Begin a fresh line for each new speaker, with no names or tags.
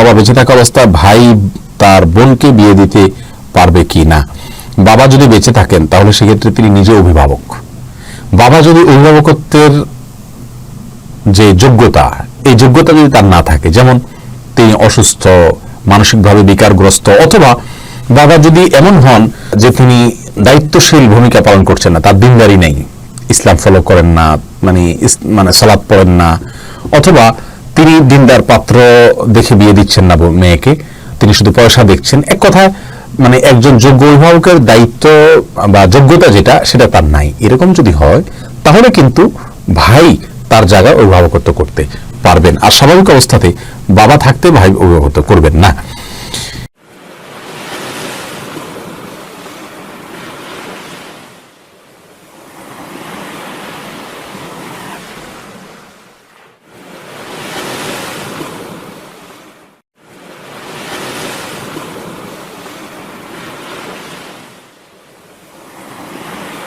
বাবা বেঁচে থাকা অবস্থায় ভাই তার বোনকে বিয়ে দিতে পারবে কি না? বাবা যদি বেঁচে থাকেন তাহলে সেক্ষেত্রে তিনি নিজে অভিভাবক। বাবা যদি অভিভাবকত্বের যে যোগ্যতা, এই যোগ্যতা যদি তার না থাকে, যেমন তিনি অসুস্থ, মানসিকভাবে বিকারগ্রস্ত, অথবা বাবা যদি এমন হন যে তিনি দায়িত্বশীল ভূমিকা পালন করছেন না, তার দিনদারি নেই, ইসলাম ফলো করেন না, মানে সালাত পড়েন না, অথবা তিনি দিনদার পাত্র দেখে বিয়ে দিচ্ছেন না মেয়েকে, তিনি শুধু পয়সা দেখছেন, এক কথায় মানে একজন যোগ্য অভিভাবকের দায়িত্ব বা যোগ্যতা যেটা সেটা তার নাই, এরকম যদি হয় তাহলে কিন্তু ভাই তার জায়গায় অভিভাবকত্ব করতে পারবেন। আর স্বাভাবিক অবস্থাতে বাবা থাকতে ভাই অভিভাবকত্ব করবেন না।